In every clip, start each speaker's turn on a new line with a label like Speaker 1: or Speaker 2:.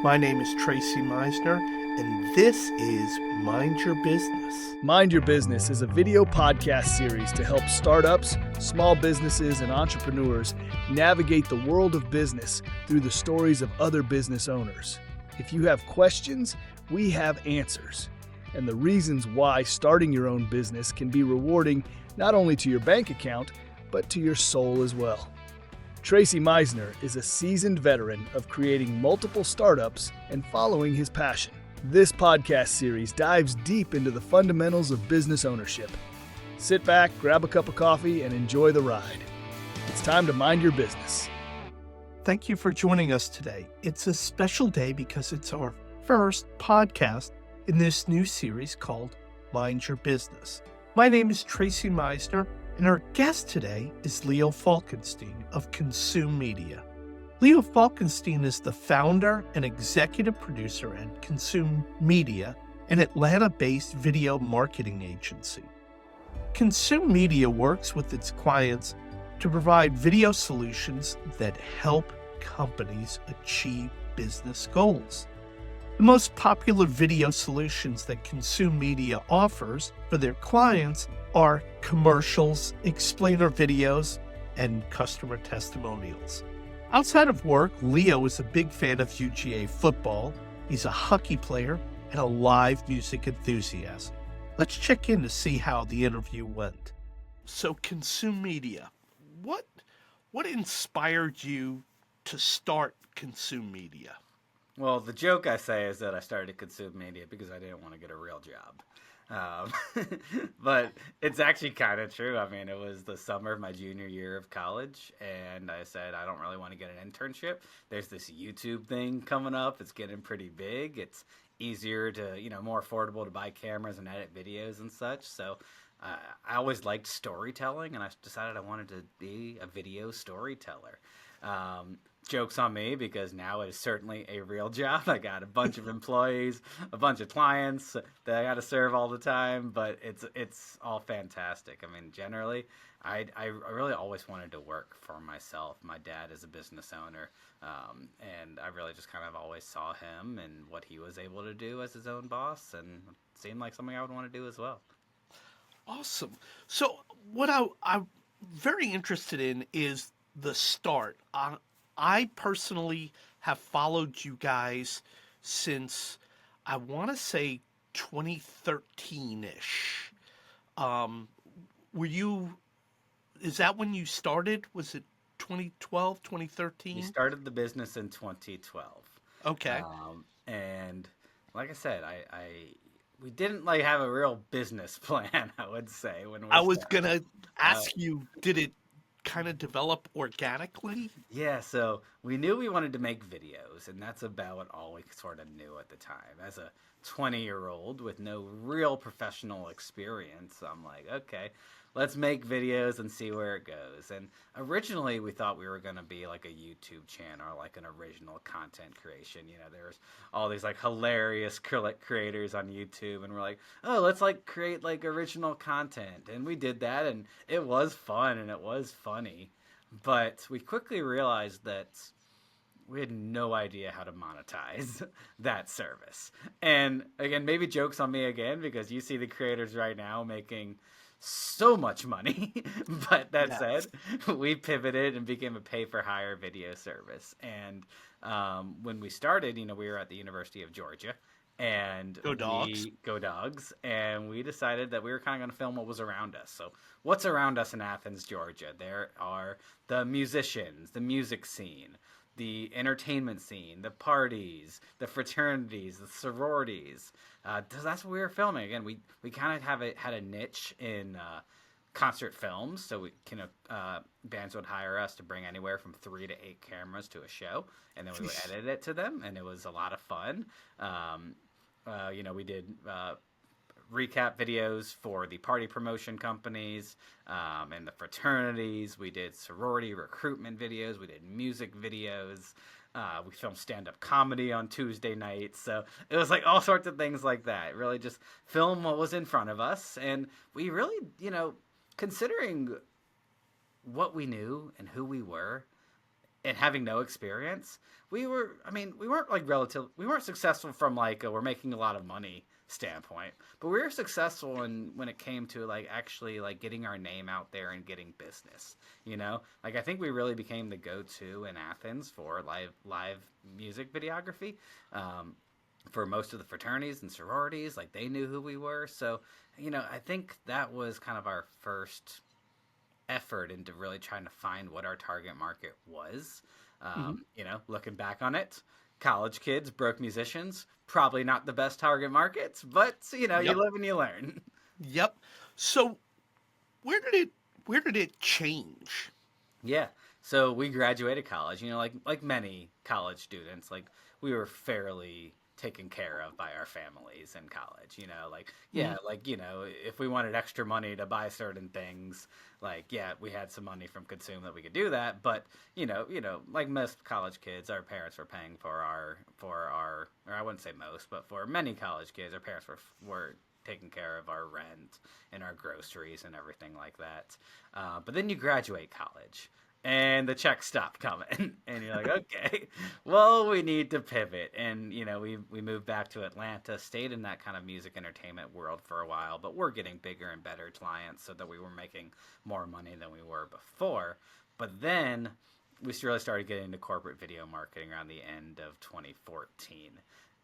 Speaker 1: My name is Tracy Meisner, and this is Mind Your Business.
Speaker 2: Mind Your Business is a video podcast series to help startups, small businesses, and entrepreneurs navigate the world of business through the stories of other business owners. If you have questions, we have answers, and the reasons why starting your own business can be rewarding not only to your bank account, but to your soul as well. Tracy Meisner is a seasoned veteran of creating multiple startups and following his passion. This podcast series dives deep into the fundamentals of business ownership. Sit back, grab a cup of coffee, and enjoy the ride. It's time to mind your business.
Speaker 1: Thank you for joining us today. It's a special day because it's our first podcast in this new series called Mind Your Business. My name is Tracy Meisner, and our guest today is Leo Falkenstein of Consume Media. Leo Falkenstein is the founder and executive producer at Consume Media, an Atlanta-based video marketing agency. Consume Media works with its clients to provide video solutions that help companies achieve business goals. The most popular video solutions that Consume Media offers for their clients are commercials, explainer videos, and customer testimonials. Outside of work, Leo is a big fan of UGA football. He's a hockey player and a live music enthusiast. Let's check in to see how the interview went. So, Consume Media, what inspired you to start Consume Media?
Speaker 3: Well, the joke I say is that I started Consume Media because I didn't want to get a real job. But it's actually kind of true. I mean, it was the summer of my junior year of college, and I said, I don't really want to get an internship. There's this YouTube thing coming up. It's getting pretty big. It's easier to, more affordable to buy cameras and edit videos and such. So I always liked storytelling, and I decided I wanted to be a video storyteller. Joke's on me because now it is certainly a real job. I got a bunch of employees, a bunch of clients that I got to serve all the time, but it's all fantastic. I mean, generally, I really always wanted to work for myself. My dad is a business owner, and I really just kind of always saw him and what he was able to do as his own boss, and it seemed like something I would want to do as well.
Speaker 1: Awesome. So what I'm very interested in is the start. I personally have followed you guys since, I want to say, 2013-ish. Is that when you started? Was it 2012, 2013?
Speaker 3: We started the business in 2012.
Speaker 1: Okay.
Speaker 3: And like I said, we didn't have a real business plan, I would say.
Speaker 1: I was going to ask you, did it kind of develop organically?
Speaker 3: Yeah, so we knew we wanted to make videos, and that's about all we sort of knew at the time. As a 20-year-old with no real professional experience, I'm like, okay, let's make videos and see where it goes. And originally we thought we were going to be like a YouTube channel or like an original content creation. There's all these hilarious creators on YouTube, and we're like, oh, let's create original content. And we did that, and it was fun and it was funny. But we quickly realized that we had no idea how to monetize that service. And again, maybe joke's on me again, because you see the creators right now making so much money. But that said, we pivoted and became a pay-for-hire video service. And when we started, we were at the University of Georgia. And
Speaker 1: Go Dogs.
Speaker 3: Go Dogs. And we decided that we were kind of going to film what was around us. So what's around us in Athens, Georgia? There are the musicians, the music scene, the entertainment scene, the parties, the fraternities, the sororities. That's what we were filming. Again, we kind of had a niche in concert films, so bands would hire us to bring anywhere from 3 to 8 cameras to a show, and then we would edit it to them, and it was a lot of fun. We did recap videos for the party promotion companies and the fraternities. We did sorority recruitment videos. We did music videos. We filmed stand-up comedy on Tuesday nights. So it was all sorts of things like that. Really just film what was in front of us. And we really, considering what we knew and who we were, and having no experience, we weren't like we weren't successful from like we're making a lot of money standpoint, but we were successful when it came to like actually like getting our name out there and getting business. Like I think we really became the go-to in Athens for live music videography. For most of the fraternities and sororities, like they knew who we were. So, I think that was kind of our first effort into really trying to find what our target market was.
Speaker 1: Mhm.
Speaker 3: Looking back on it, college kids, broke musicians, probably not the best target markets, but you
Speaker 1: Yep.
Speaker 3: live and you learn.
Speaker 1: Yep. So where did it where did it change?
Speaker 3: Yeah. So we graduated college, like many college students, like we were fairly taken care of by our families in college, like
Speaker 1: Mhm.
Speaker 3: yeah, like if we wanted extra money to buy certain things, like yeah, we had some money from Consume that we could do that, but like most college kids, our parents were paying for our or I wouldn't say most, but for many college kids, our parents were taking care of our rent and our groceries and everything like that. But then you graduate college and the checks stop coming and you're like, okay, well, we need to pivot. And we moved back to Atlanta, stayed in that kind of music entertainment world for a while, but we're getting bigger and better clients so that we were making more money than we were before. But then we really started getting into corporate video marketing around the end of 2014,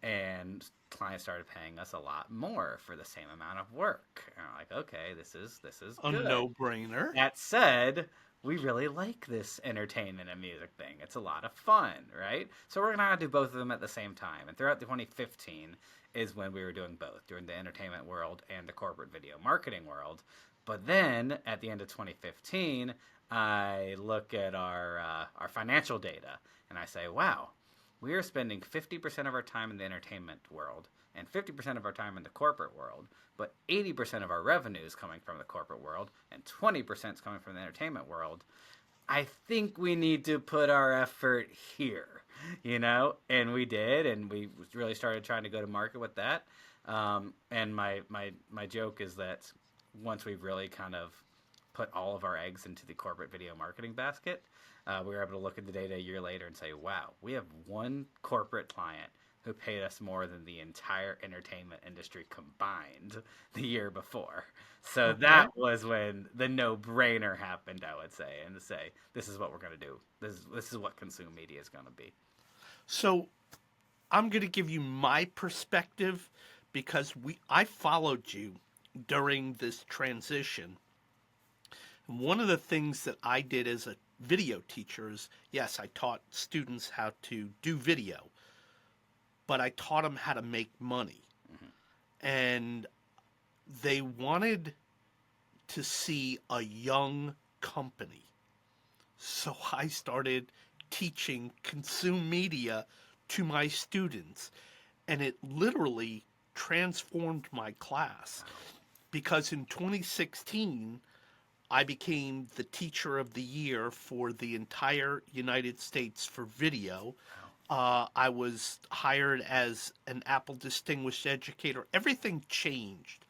Speaker 3: and clients started paying us a lot more for the same amount of work. And I'm like, okay, this is
Speaker 1: A
Speaker 3: good.
Speaker 1: no-brainer.
Speaker 3: That said, we really like this entertainment and music thing. It's a lot of fun, right? So we're gonna do both of them at the same time. And throughout 2015 is when we were doing both, doing the entertainment world and the corporate video marketing world. But then at the end of 2015, I look at our financial data and I say, wow, we are spending 50% of our time in the entertainment world and 50% of our time in the corporate world, but 80% of our revenue is coming from the corporate world and 20% is coming from the entertainment world. I think we need to put our effort here, and we did, and we really started trying to go to market with that. And my joke is that once we really kind of put all of our eggs into the corporate video marketing basket, we were able to look at the data a year later and say, wow, we have one corporate client who paid us more than the entire entertainment industry combined the year before. So
Speaker 1: Okay.
Speaker 3: that was when the no-brainer happened, I would say, and to say, this is what we're going to do. This is what consume media is going to be.
Speaker 1: So I'm going to give you my perspective because I followed you during this transition. And one of the things that I did as a video teacher is, yes, I taught students how to do video, but I taught them how to make money.
Speaker 3: Mm-hmm.
Speaker 1: And they wanted to see a young company. So I started teaching consume media to my students, and it literally transformed my class because in 2016 I became the teacher of the year for the entire United States for video. I was hired as an Apple Distinguished Educator. Everything changed.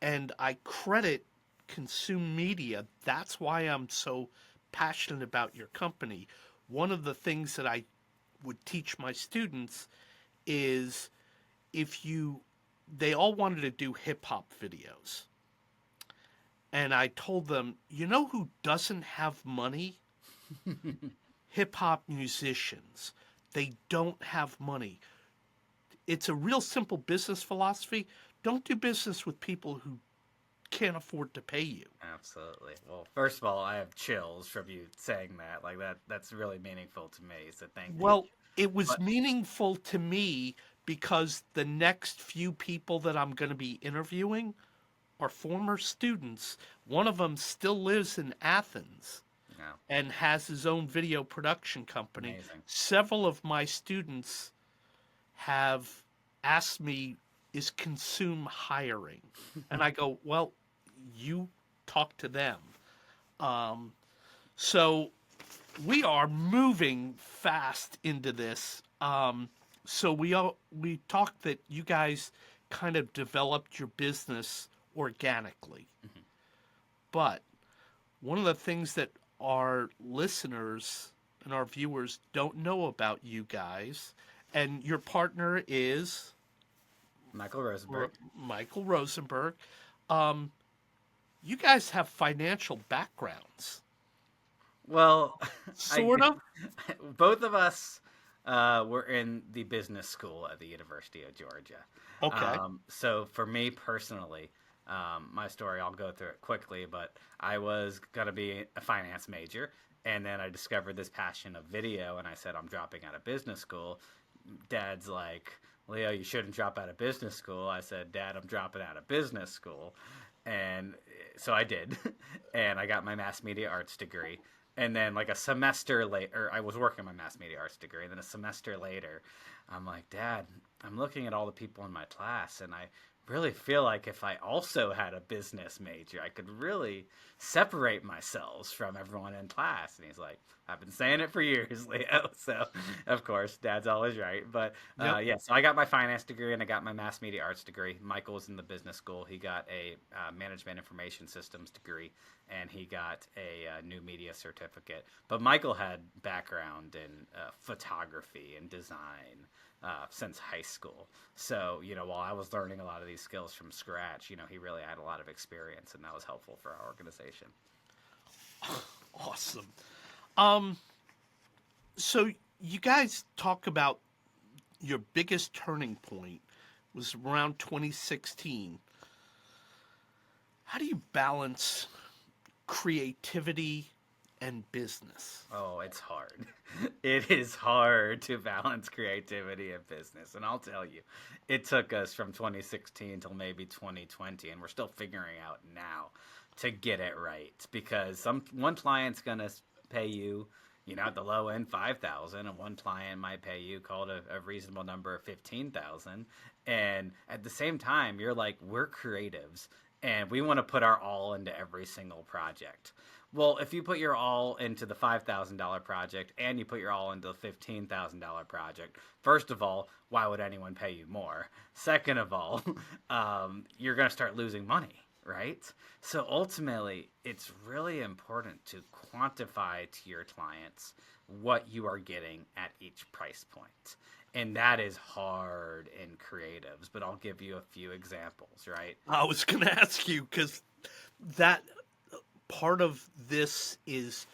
Speaker 1: And I credit Consume Media. That's why I'm so passionate about your company. One of the things that I would teach my students is if you, they all wanted to do hip hop videos. And I told them, you know who doesn't have money? Hip hop musicians. They don't have money. It's a real simple business philosophy. Don't do business with people who can't afford to pay you.
Speaker 3: Absolutely. Well, first of all, I have chills from you saying that. Like that's really meaningful to me. So thank you.
Speaker 1: Well, it was
Speaker 3: But
Speaker 1: meaningful to me because the next few people that I'm going to be interviewing are former students. One of them still lives in Athens
Speaker 3: no,
Speaker 1: and has his own video production company.
Speaker 3: amazing.
Speaker 1: Several of my students have asked me, is Consume hiring? And I go, well, you talk to them. Um, so we are moving fast into this. So we talked that you guys kind of developed your business organically, but one of the things that our listeners and our viewers don't know about you guys, and your partner is
Speaker 3: Michael Rosenberg.
Speaker 1: Michael Rosenberg. Um, you guys have financial backgrounds,
Speaker 3: Well, I
Speaker 1: sort of.
Speaker 3: both of us were in the business school at the University of Georgia.
Speaker 1: Okay.
Speaker 3: So for me personally, my story, I'll go through it quickly, but I was going to be a finance major. And then I discovered this passion of video, and I said, I'm dropping out of business school. Dad's like, Leo, you shouldn't drop out of business school. I said, Dad, I'm dropping out of business school. And so I did. And I got my mass media arts degree. And then, like a semester later, I was working my mass media arts degree. And then a semester later, I'm like, Dad, I'm looking at all the people in my class, and I really feel like if I also had a business major, I could really separate myself from everyone in class. And he's like, I've been saying it for years, Leo. So, of course, Dad's always right. But
Speaker 1: Yep.
Speaker 3: yeah, so I got my finance degree and I got my mass media arts degree. Michael was in the business school. He got a management information systems degree, and he got a new media certificate. But Michael had background in photography and design since high school. So, while I was learning a lot of these skills from scratch, he really had a lot of experience, and that was helpful for our organization.
Speaker 1: Awesome. So you guys talk about your biggest turning point was around 2016. How do you balance creativity and business?
Speaker 3: Oh, it's hard. It is hard to balance creativity and business. And I'll tell you, it took us from 2016 till maybe 2020, and we're still figuring out now to get it right, because one client's going to pay you, at the low end 5,000, and one client might pay you, called a reasonable number of 15,000. And at the same time, you're like, we're creatives and we want to put our all into every single project. Well, if you put your all into the $5,000 project and you put your all into the $15,000 project, first of all, why would anyone pay you more? Second of all, you're going to start losing money, right? So ultimately, it's really important to quantify to your clients what you are getting at each price point. And that is hard in creatives, but I'll give you a few examples, right?
Speaker 1: I was going to ask you because that part of this is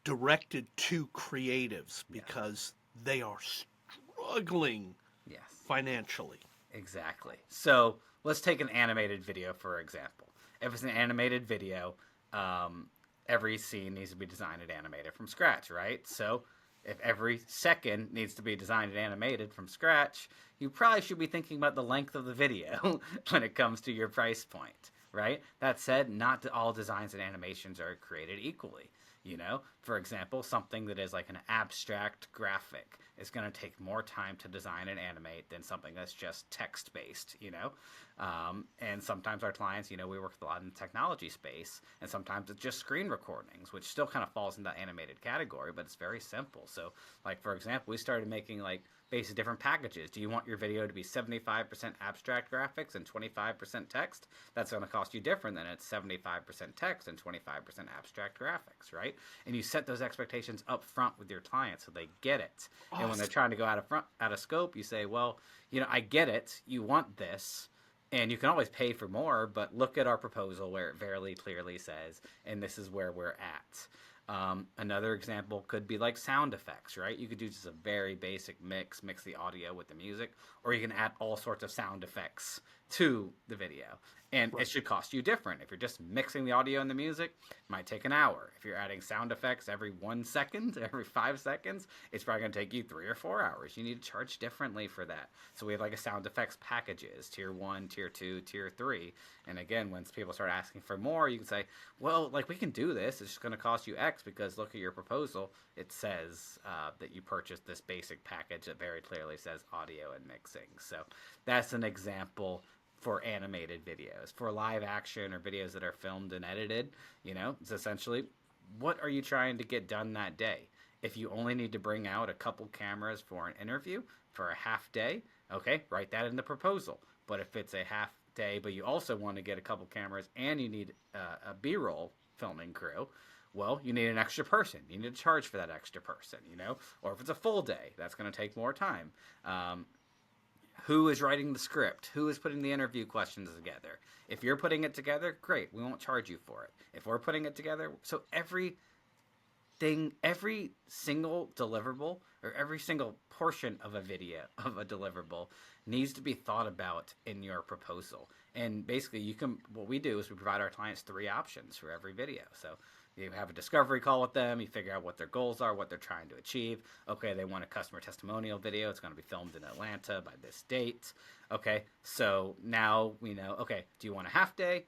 Speaker 1: directed to creatives because they are struggling
Speaker 3: Yes.
Speaker 1: financially.
Speaker 3: Exactly. So let's take an animated video, for example. If it's an animated video, every scene needs to be designed and animated from scratch, right? So if every second needs to be designed and animated from scratch, you probably should be thinking about the length of the video when it comes to your price point, right? That said, not all designs and animations are created equally. For example, something that is like an abstract graphic is going to take more time to design and animate than something that's just text based, and sometimes our clients, we work a lot in the technology space, and sometimes it's just screen recordings, which still kind of falls in that animated category, but it's very simple. So, like, for example, we started making like basic different packages. Do you want your video to be 75% abstract graphics and 25% text? That's going to cost you different than it's 75% text and 25% abstract graphics, right? And you set those expectations up front with your clients so they get it. Awesome. And when they're trying to go out of scope, you say, well, I get it. You want this. And you can always pay for more, but look at our proposal where it very clearly says, and this is where we're at. Another example could be like sound effects, right? You could do just a very basic mix the audio with the music, or you can add all sorts of sound effects to the video. And it should cost you different. If you're just mixing the audio and the music, it might take an hour. If you're adding sound effects every 1 second, every 5 seconds, it's probably going to take you 3 or 4 hours. You need to charge differently for that. So we have like a sound effects packages, tier 1, tier 2, tier 3. And again, when people start asking for more, you can say, well, like, we can do this. It's just going to cost you X because look at your proposal. It says that you purchased this basic package that very clearly says audio and mixing. So that's an example for animated videos. For live action or videos that are filmed and edited, it's essentially, what are you trying to get done that day? If you only need to bring out a couple cameras for an interview for a half day, okay, write that in the proposal. But if it's a half day, but you also want to get a couple cameras and you need a B-roll filming crew, Well, you need an extra person. You need to charge for that extra person, Or if it's a full day, that's going to take more time. Who is writing the script? Who is putting the interview questions together? If you're putting it together, great. We won't charge you for it. If we're putting it together, so every single deliverable or every single portion of a video of a deliverable needs to be thought about in your proposal. And basically, what we do is we provide our clients 3 options for every video. So you have a discovery call with them. You figure out what their goals are, what they're trying to achieve. Okay, they want a customer testimonial video. It's going to be filmed in Atlanta by this date. Okay, so now we know, okay, do you want a half day?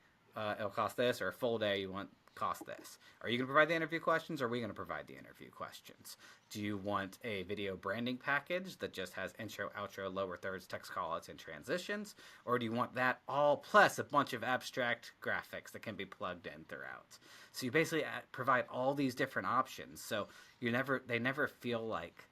Speaker 3: It'll cost this, or a full day, you want cost this. Are you going to provide the interview questions, or are we going to provide the interview questions? Do you want a video branding package that just has intro, outro, lower thirds, text callouts, and transitions? Or do you want that all plus a bunch of abstract graphics that can be plugged in throughout? So you basically provide all these different options. So they never feel like,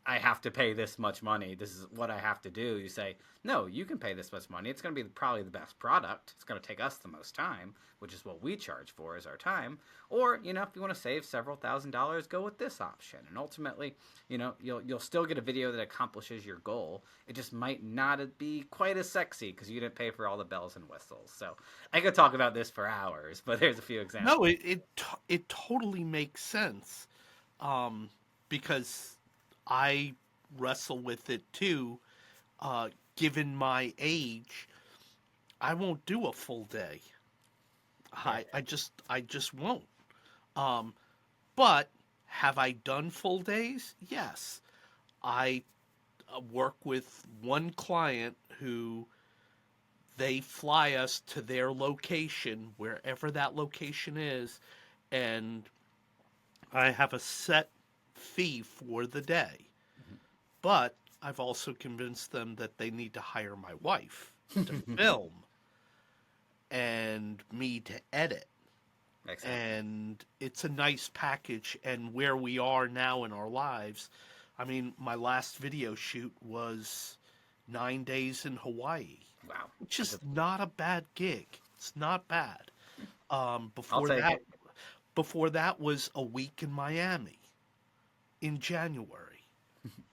Speaker 3: I have to pay this much money. This is what I have to do. You say, no, you can pay this much money. It's going to be probably the best product. It's going to take us the most time, which is what we charge for, is our time. Or, if you want to save several $1,000s, go with this option. And ultimately, you'll still get a video that accomplishes your goal. It just might not be quite as sexy because you didn't pay for all the bells and whistles. So I could talk about this for hours, but there's a few examples.
Speaker 1: No, it totally makes sense, because I wrestle with it too. Given my age, I won't do a full day. I just won't. But have I done full days? Yes. I work with one client who they fly us to their location, wherever that location is, and I have a set fee for the day. But I've also convinced them that they need to hire my wife to film and me to edit.
Speaker 3: Excellent.
Speaker 1: And it's a nice package. And where we are now in our lives, I mean, my last video shoot was 9 days in Hawaii.
Speaker 3: Wow.
Speaker 1: Which is not a bad gig. It's not bad. Before that was a week in Miami in January,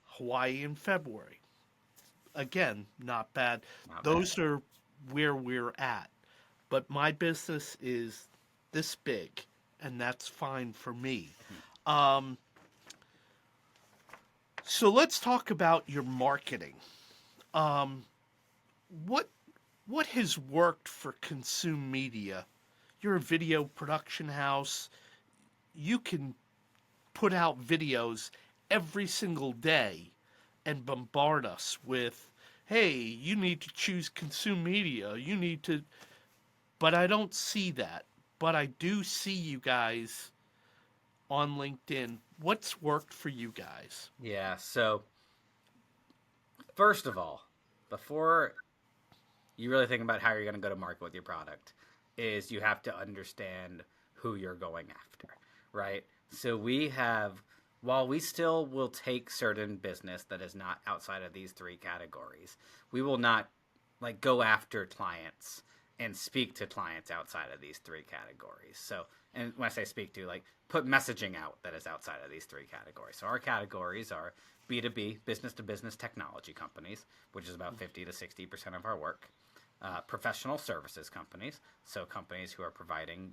Speaker 1: Hawaii in February. Again, not bad. Those are where we're at. But my business is this big, and that's fine for me. So let's talk about your marketing. What has worked for Consume Media? You're a video production house. You can put out videos every single day and bombard us with, hey, you need to choose Consume Media. You need to... But I don't see that. But I do see you guys on LinkedIn. What's worked for you guys?
Speaker 3: Yeah, so first of all, before you really think about how you're going to go to market with your product, is you have to understand who you're going after, right? So while we still will take certain business that is not outside of these 3 categories, we will not go after clients and speak to clients outside of these 3 categories. So, and when I say speak to, put messaging out that is outside of these 3 categories. So our categories are B2B, business to business technology companies, which is about 50 to 60% of our work. Professional services companies, so companies who are providing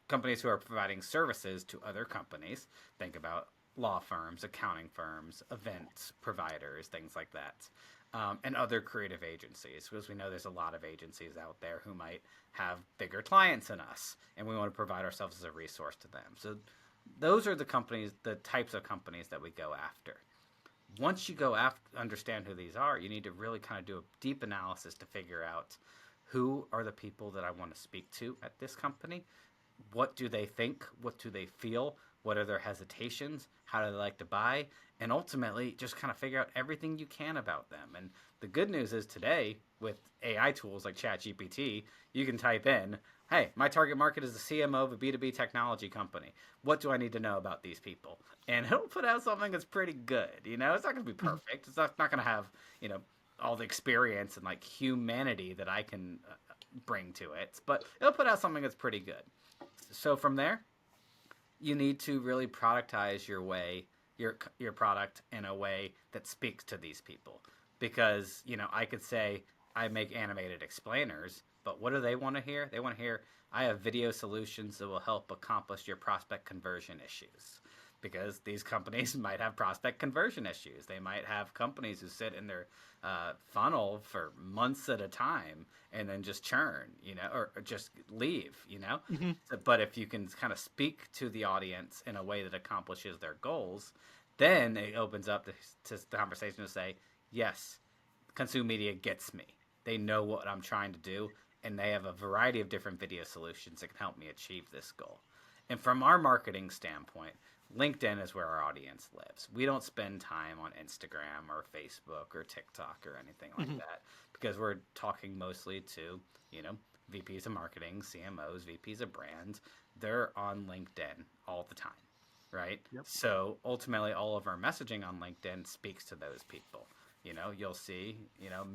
Speaker 3: companies who are providing services to other companies. Think about law firms, accounting firms, events providers, things like that. And other creative agencies, because we know there's a lot of agencies out there who might have bigger clients than us, and we want to provide ourselves as a resource to them. So those are the types of companies that we go after. Once you understand who these are, you need to really kind of do a deep analysis to figure out who are the people that I want to speak to at this company. What do they think? What do they feel? What are their hesitations? How do they like to buy? And ultimately, just kind of figure out everything you can about them. And the good news is today, with AI tools like ChatGPT, you can type in, hey, my target market is the CMO of a B2B technology company. What do I need to know about these people? And it'll put out something that's pretty good. It's not going to be perfect. It's not going to have, all the experience and humanity that I can bring to it. But it'll put out something that's pretty good. so from there, you need to really productize your product in a way that speaks to these people. Because, I could say I make animated explainers, but what do they want to hear? They want to hear I have video solutions that will help accomplish your prospect conversion issues. Because these companies might have prospect conversion issues. They might have companies who sit in their funnel for months at a time and then just churn, or just leave.
Speaker 1: Mm-hmm.
Speaker 3: But if you can kind of speak to the audience in a way that accomplishes their goals, then it opens up to the conversation to say, yes, consumer media gets me. They know what I'm trying to do, and they have a variety of different video solutions that can help me achieve this goal. And from our marketing standpoint, LinkedIn is where our audience lives. We don't spend time on Instagram or Facebook or TikTok or anything like that, because we're talking mostly to, VPs of marketing, CMOs, VPs of brands. They're on LinkedIn all the time, right?
Speaker 1: Yep.
Speaker 3: So ultimately, all of our messaging on LinkedIn speaks to those people. You'll see,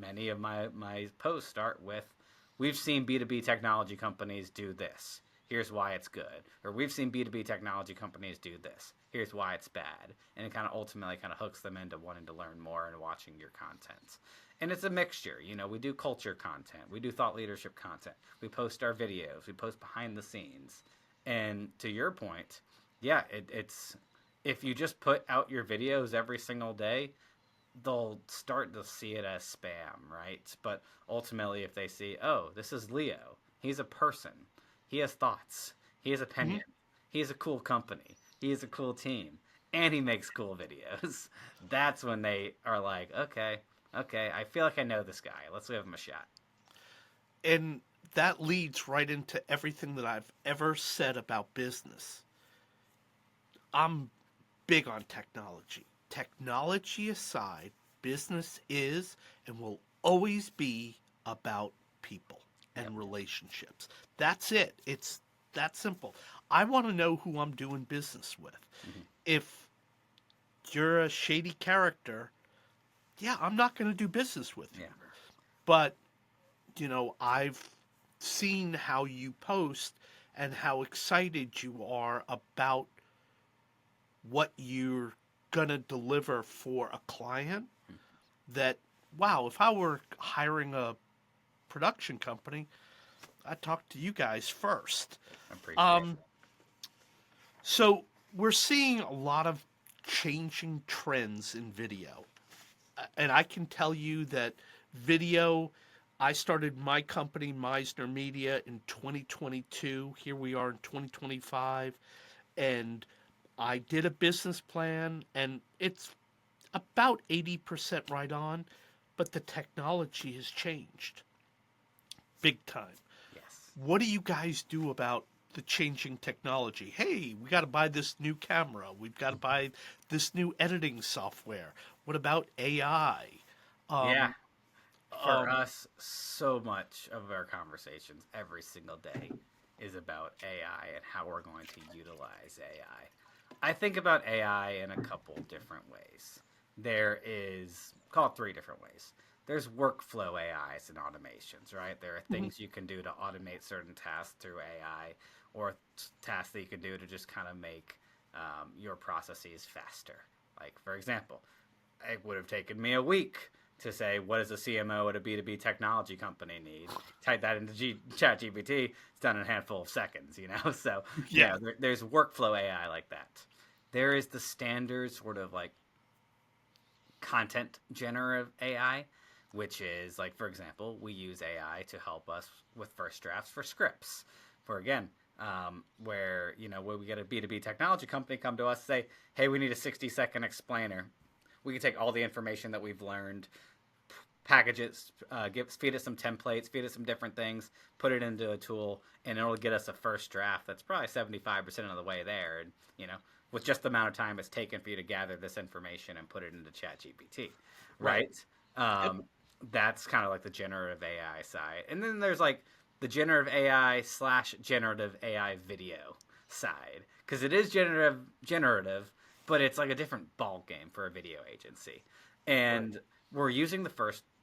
Speaker 3: many of my posts start with, we've seen B2B technology companies do this. Here's why it's good. Or we've seen B2B technology companies do this. Here's why it's bad. And it kind of ultimately kind of hooks them into wanting to learn more and watching your content. And it's a mixture. We do culture content. We do thought leadership content. We post our videos. We post behind the scenes. And to your point, yeah, it's if you just put out your videos every single day, they'll start to see it as spam, right? But ultimately, if they see, oh, this is Leo. He's a person. He has thoughts. He has opinion. He has a cool company. He has a cool team. And he makes cool videos. That's when they are like, okay, I feel like I know this guy. Let's give him a shot.
Speaker 1: And that leads right into everything that I've ever said about business. I'm big on technology. Technology aside, business is and will always be about people and relationships. That's it. It's that simple. I want to know who I'm doing business with. If you're a shady character, yeah, I'm not going to do business with you. But, I've seen how you post and how excited you are about what you're going to deliver for a client. That, wow, if I were hiring a production company, I'd talk to you guys first.
Speaker 3: I appreciate it.
Speaker 1: So we're seeing a lot of changing trends in video. And I can tell you that video, I started my company, Meisner Media, in 2022. Here we are in 2025. And I did a business plan, and it's about 80% right on, but the technology has changed big time.
Speaker 3: Yes.
Speaker 1: What do you guys do about the changing technology? Hey, we got to buy this new camera. We've got to buy this new editing software. What about AI?
Speaker 3: Yeah. For us, so much of our conversations every single day is about AI and how we're going to utilize AI. I think about AI in a couple different ways. There is, call it 3 different ways. There's workflow AIs and automations, right? There are things you can do to automate certain tasks through AI, or tasks that you can do to just kind of make your processes faster. Like, for example, it would have taken me a week to say, what does a CMO at a B2B technology company need? Type that into ChatGPT, it's done in a handful of seconds, So, there's workflow AI like that. There is the standard sort of like content generative AI, which is like, for example, we use AI to help us with first drafts for scripts. For again, where we get a B2B technology company come to us, say, hey, we need a 60-second explainer. We can take all the information that we've learned, package it, feed it some templates, feed it some different things, put it into a tool, and it'll get us a first draft that's probably 75% of the way there. And with just the amount of time it's taken for you to gather this information and put it into ChatGPT, right? That's kind of like the generative AI side. And then there's like the generative AI / generative AI video side, because it is generative, but it's like a different ball game for a video agency. And we're using the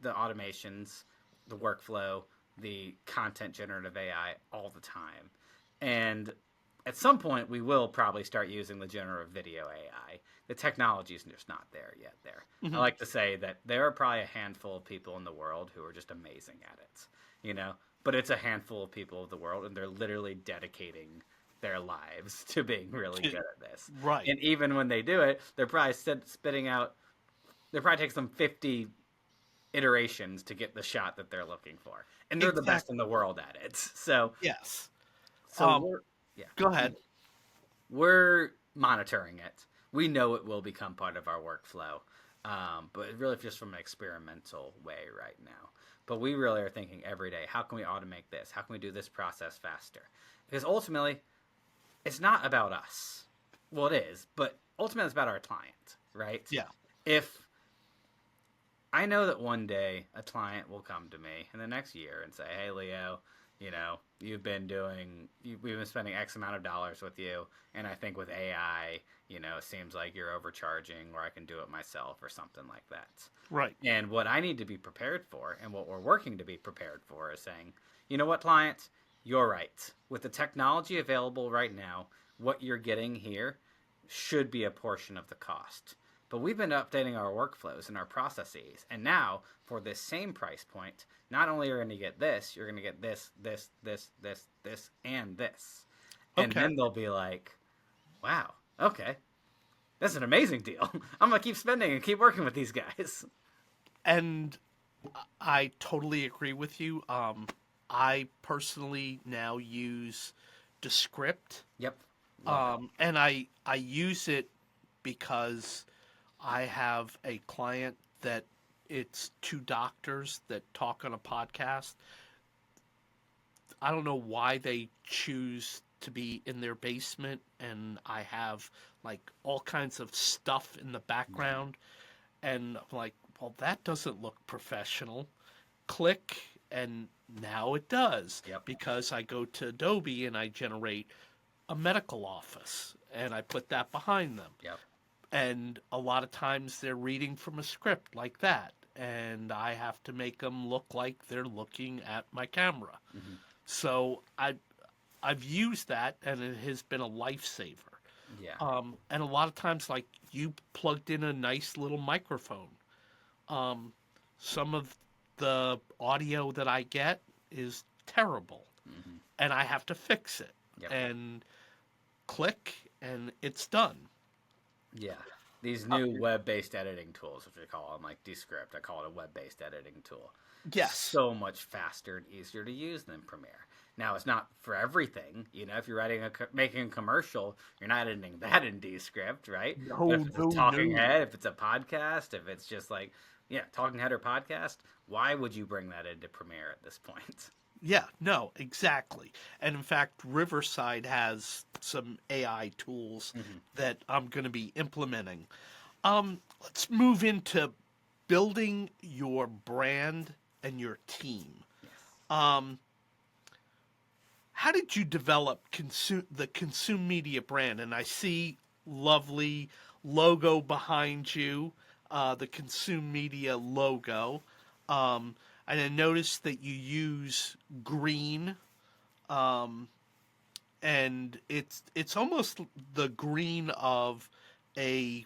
Speaker 3: automations, the workflow, the content generative AI all the time. And at some point we will probably start using the generative video AI. The technology is just not there yet. I like to say that there are probably a handful of people in the world who are just amazing at it, but it's a handful of people of the world, and they're literally dedicating their lives to being really good at this.
Speaker 1: Right.
Speaker 3: And even when they do it, they're probably spitting out. It probably takes them 50 iterations to get the shot that they're looking for, and they're the best in the world at it. So
Speaker 1: yes.
Speaker 3: so
Speaker 1: Go ahead.
Speaker 3: we're monitoring it. We know it will become part of our workflow, but really just from an experimental way right now. But we really are thinking every day, how can we automate this? How can we do this process faster? Because ultimately, it's not about us. Well, it is, but ultimately it's about our client, right?
Speaker 1: Yeah.
Speaker 3: If I know that one day a client will come to me in the next year and say, hey, Leo, we've been spending X amount of dollars with you, and I think with AI, it seems like you're overcharging, or I can do it myself or something like that.
Speaker 1: Right.
Speaker 3: And what I need to be prepared for, and what we're working to be prepared for, is saying, you know what, client, you're right. With the technology available right now, what you're getting here should be a portion of the cost. But we've been updating our workflows and our processes. And now, for this same price point, not only are you going to get this, you're going to get this, this, this, this, this, and this. And then they'll be like, wow, okay, that's an amazing deal. I'm going to keep spending and keep working with these guys.
Speaker 1: And I totally agree with you. I personally now use Descript.
Speaker 3: Yep.
Speaker 1: And I use it because I have a client that it's two doctors that talk on a podcast. I don't know why they choose to be in their basement, and I have like all kinds of stuff in the background, and I'm like, well, that doesn't look professional. Click, and now it does.
Speaker 3: Yep.
Speaker 1: Because I go to Adobe and I generate a medical office, and I put that behind them.
Speaker 3: Yep.
Speaker 1: And a lot of times they're reading from a script like that, and I have to make them look like they're looking at my camera. Mm-hmm. So I've used that, and it has been a lifesaver.
Speaker 3: Yeah.
Speaker 1: And a lot of times, like, you plugged in a nice little microphone. Some of the audio that I get is terrible, mm-hmm. and I have to fix it.
Speaker 3: Yep.
Speaker 1: And click, and it's done.
Speaker 3: Yeah. These new web-based editing tools, which I call them, like Descript, I call it a web-based editing tool.
Speaker 1: Yes.
Speaker 3: So much faster and easier to use than Premiere. Now, it's not for everything. If you're making a commercial, you're not editing that in Descript, right?
Speaker 1: No,
Speaker 3: if it's a talking head, if it's a podcast, if it's just like, talking head or podcast, why would you bring that into Premiere at this point?
Speaker 1: Yeah, no, exactly. And in fact, Riverside has some AI tools mm-hmm. that I'm going to be implementing. Let's move into building your brand and your team. Yes. How did you develop the Consume Media brand? And I see lovely logo behind you, the Consume Media logo. And I noticed that you use green, and it's almost the green of a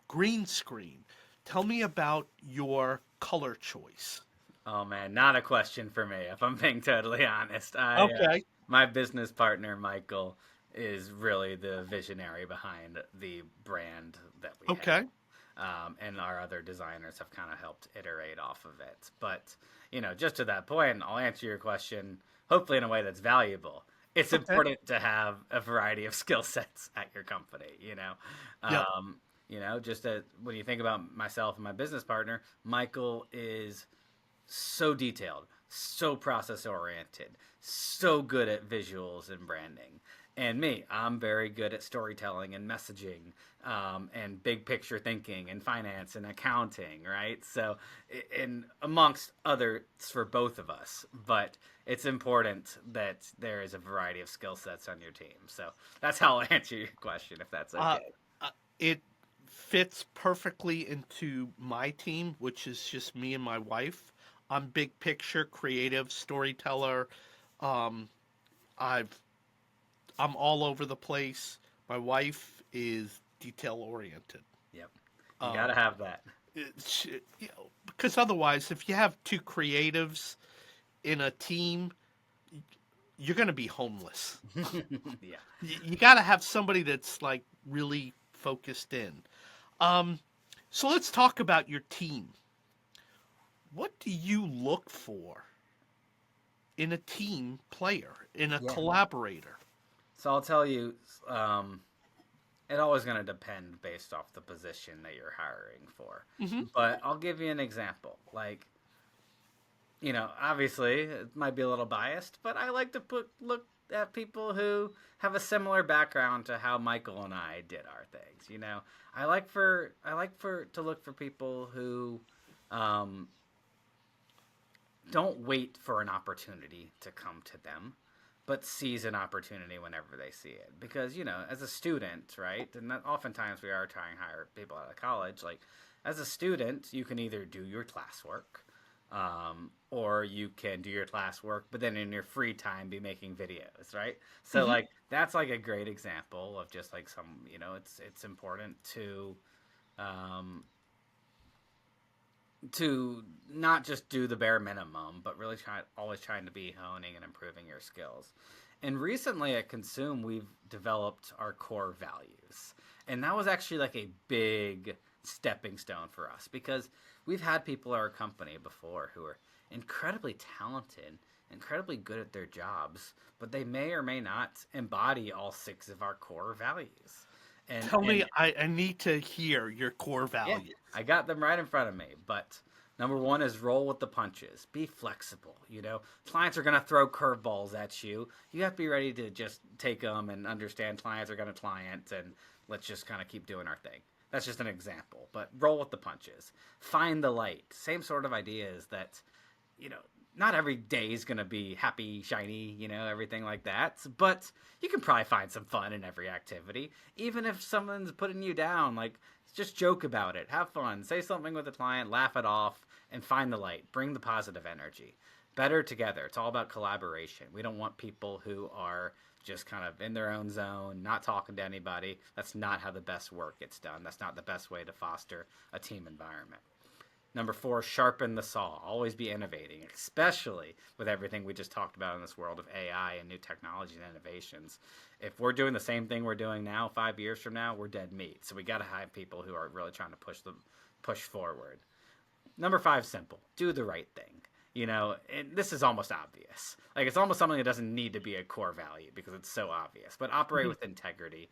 Speaker 1: green screen. Tell me about your color choice.
Speaker 3: Oh man, not a question for me, if I'm being totally honest.
Speaker 1: Okay.
Speaker 3: My business partner, Michael, is really the visionary behind the brand that we have. And our other designers have kind of helped iterate off of it. But, just to that point, I'll answer your question, hopefully in a way that's valuable. It's important to have a variety of skill sets at your company, when you think about myself and my business partner, Michael is so detailed, so process-oriented, so good at visuals and branding. And me, I'm very good at storytelling and messaging, and big picture thinking and finance and accounting, right? So, and amongst others for both of us, but it's important that there is a variety of skill sets on your team. So that's how I'll answer your question, if that's okay.
Speaker 1: It fits perfectly into my team, which is just me and my wife. I'm big picture, creative, storyteller. I'm all over the place. My wife is detail oriented.
Speaker 3: Yep. You
Speaker 1: Um,
Speaker 3: gotta have that.
Speaker 1: because otherwise, if you have two creatives in a team, you're going to be homeless.
Speaker 3: Yeah.
Speaker 1: You got to have somebody that's like really focused in. Um, so let's talk about your team. What do you look for in a team player, in a
Speaker 3: Yeah.
Speaker 1: collaborator?
Speaker 3: So I'll tell you, um, it always going to depend based off the position that you're hiring for.
Speaker 1: Hmm.
Speaker 3: But I'll give you an example. Like, obviously it might be a little biased, but I like to look at people who have a similar background to how Michael and I did our things. I like for to look for people who um, don't wait for an opportunity to come to them, but seize an opportunity whenever they see it. Because, as a student, right, and that oftentimes we are trying to hire people out of college, like, as a student, you can either do your classwork, or you can do your classwork, but then in your free time be making videos, right? So,
Speaker 1: Hmm.
Speaker 3: like, that's like a great example of just like it's important um, to not just do the bare minimum, but really always trying to be honing and improving your skills. And recently at Consume, we've developed our core values. And that was actually like a big stepping stone for us because we've had people at our company before who are incredibly talented, incredibly good at their jobs, but they may or may not embody all six of our core values. And
Speaker 1: Tell me,
Speaker 3: and
Speaker 1: I need to hear your core
Speaker 3: yeah,
Speaker 1: value.
Speaker 3: I got them right in front of me. But number one is roll with the punches. Be flexible. Clients are going to throw curveballs at you. You have to be ready to just take them and understand clients are going to client, and let's just kind of keep doing our thing. That's just an example. But roll with the punches. Find the light. Same sort of idea is that, you know, not every day is going to be happy, shiny, everything like that. But you can probably find some fun in every activity. Even if someone's putting you down, like, just joke about it. Have fun. Say something with the client, laugh it off, and find the light. Bring the positive energy. Better together. It's all about collaboration. We don't want people who are just kind of in their own zone, not talking to anybody. That's not how the best work gets done. That's not the best way to foster a team environment. Number four, sharpen the saw. Always be innovating, especially with everything we just talked about in this world of AI and new technology and innovations. If we're doing the same thing we're doing now, 5 years from now, we're dead meat. So we got to have people who are really trying to push forward. Number five, simple. Do the right thing. And this is almost obvious. Like, it's almost something that doesn't need to be a core value because it's so obvious. But operate
Speaker 1: Mhm.
Speaker 3: with integrity.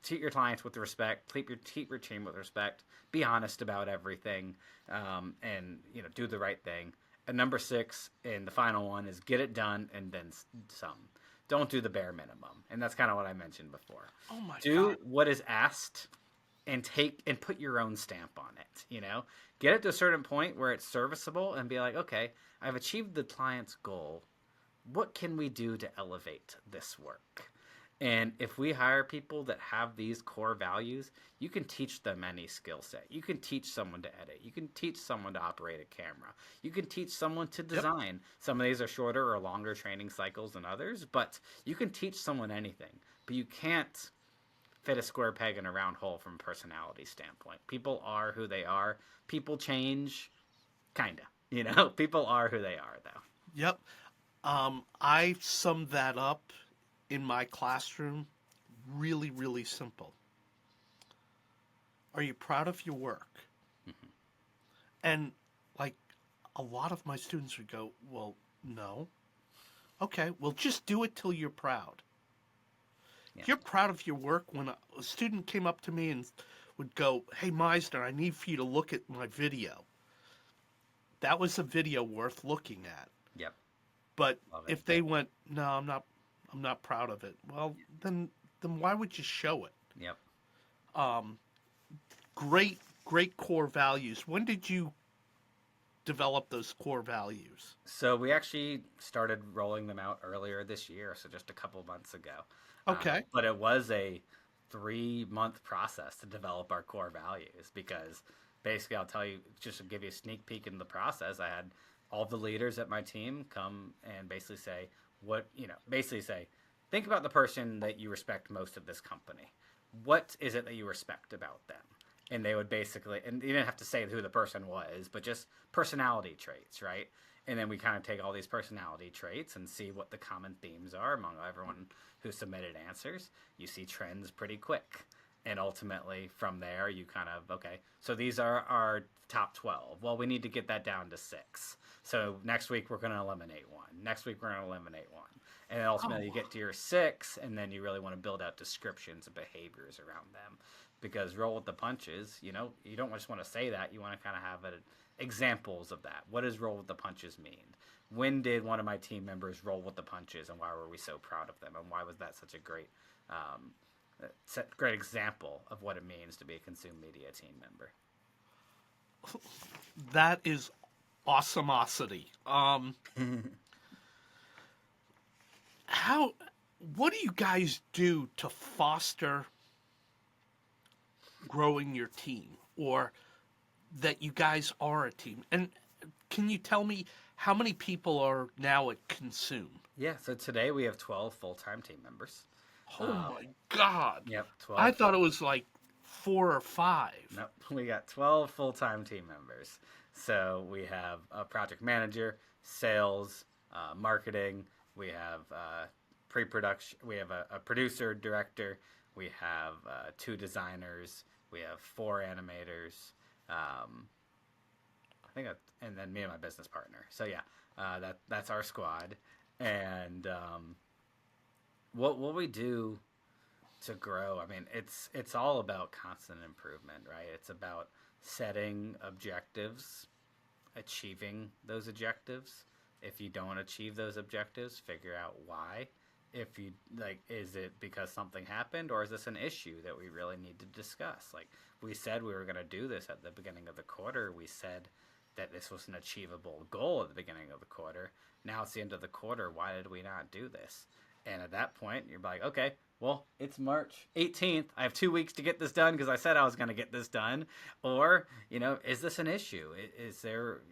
Speaker 3: Treat your clients with respect. Treat your team with respect. Be honest about everything, and do the right thing. And number six, and the final one, is get it done and then some. Don't do the bare minimum, and that's kind of what I mentioned before.
Speaker 1: Oh my God.
Speaker 3: Do what is asked and put your own stamp on it. Get it to a certain point where it's serviceable and be like, okay, I've achieved the client's goal. What can we do to elevate this work? And if we hire people that have these core values, you can teach them any skill set. You can teach someone to edit. You can teach someone to operate a camera. You can teach someone to
Speaker 1: Yep.
Speaker 3: design. Some of these are shorter or longer training cycles than others, but you can teach someone anything. But you can't fit a square peg in a round hole from a personality standpoint. People are who they are. People change, kind of. People are who they are, though.
Speaker 1: Yep. I summed that up in my classroom really, really simple. Are you proud of your work?
Speaker 3: Mm-hmm.
Speaker 1: And like a lot of my students would go, well, no. Okay, well, just do it till you're proud.
Speaker 3: Yeah.
Speaker 1: You're proud of your work. When a student came up to me and would go, hey, Meisner, I need for you to look at my video. That was a video worth looking at.
Speaker 3: Yep.
Speaker 1: But
Speaker 3: Love it.
Speaker 1: if they went, no, I'm not proud of it. Well, then why would you show it?
Speaker 3: Yep.
Speaker 1: Um, great core values. When did you develop those core values?
Speaker 3: So we actually started rolling them out earlier this year, so just a couple months ago.
Speaker 1: Okay.
Speaker 3: But it was a 3-month process to develop our core values because basically, I'll tell you, just to give you a sneak peek in the process, I had all the leaders at my team come and basically say, think about the person that you respect most of this company. What is it that you respect about them? And they would basically, and you didn't have to say who the person was, but just personality traits, right? And then we kind of take all these personality traits and see what the common themes are among everyone who submitted answers. You see trends pretty quick. And ultimately, from there, you kind of, okay, so these are our top 12. Well, we need to get that down to 6. So next week, we're going to eliminate one. Next week, we're going to eliminate one. And then ultimately, you get to your 6, and then you really want to build out descriptions of behaviors around them. Because roll with the punches, you don't just want to say that. You want to kind of have examples of that. What does roll with the punches mean? When did one of my team members roll with the punches, and why were we so proud of them? And why was that such a great example of what it means to be a Consume Media team member?
Speaker 1: That is awesomosity. What do you guys do to foster growing your team, or that you guys are a team? And can you tell me how many people are now at Consume?
Speaker 3: Yeah, so today we have 12 full-time team members.
Speaker 1: Oh my God.
Speaker 3: Yep, 12.
Speaker 1: I thought it was like 4 or 5.
Speaker 3: Nope, we got 12 full-time team members. So we have a project manager, sales, marketing, we have pre-production, we have a producer, director, we have 2 designers, we have 4 animators, and then me and my business partner. So yeah, that's our squad. And what we do to grow, I mean, it's all about constant improvement, right? It's about setting objectives, achieving those objectives. If you don't achieve those objectives, figure out why. If you is it because something happened, or is this an issue that we really need to discuss? Like we said we were going to do this at the beginning of the quarter. We said that this was an achievable goal at the beginning of the quarter. Now it's the end of the quarter. Why did we not do this? And at that point, you're like, okay, well, it's March 18th. I have 2 weeks to get this done because I said I was going to get this done. Or, is this an issue? Is there,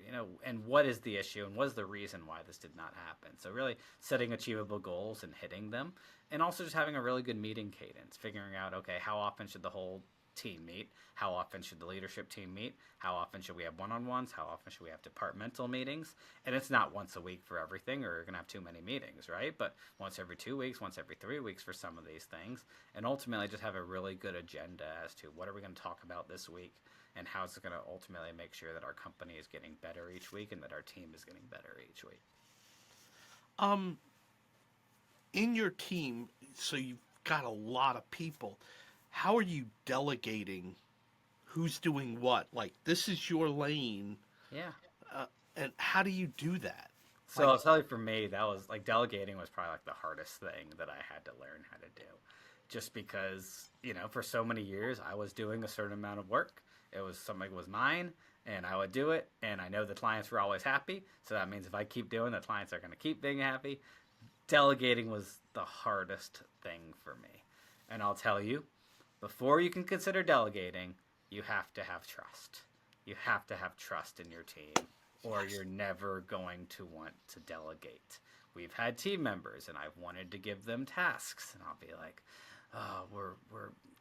Speaker 3: and what is the issue, and what is the reason why this did not happen? So really setting achievable goals and hitting them, and also just having a really good meeting cadence, figuring out, okay, how often should the whole team meet? How often should the leadership team meet? How often should we have one-on-ones? How often should we have departmental meetings? And it's not once a week for everything, or you're going to have too many meetings, right? But once every 2 weeks, once every 3 weeks for some of these things. And ultimately just have a really good agenda as to what are we going to talk about this week, and how it's going to ultimately make sure that our company is getting better each week and that our team is getting better each week.
Speaker 1: In your team, so you've got a lot of people, how are you delegating who's doing what? Like, this is your lane.
Speaker 3: Yeah.
Speaker 1: And how do you do that?
Speaker 3: So I'll tell you, for me, that was delegating was probably the hardest thing that I had to learn how to do. Just because, for so many years I was doing a certain amount of work. It was something was mine, and I would do it, and I know the clients were always happy. So that means if I keep doing, the clients are going to keep being happy. Delegating was the hardest thing for me. And I'll tell you, before you can consider delegating, you have to have trust. You have to have trust in your team, or you're never going to want to delegate. We've had team members, and I've wanted to give them tasks, and I'll be like, "Oh,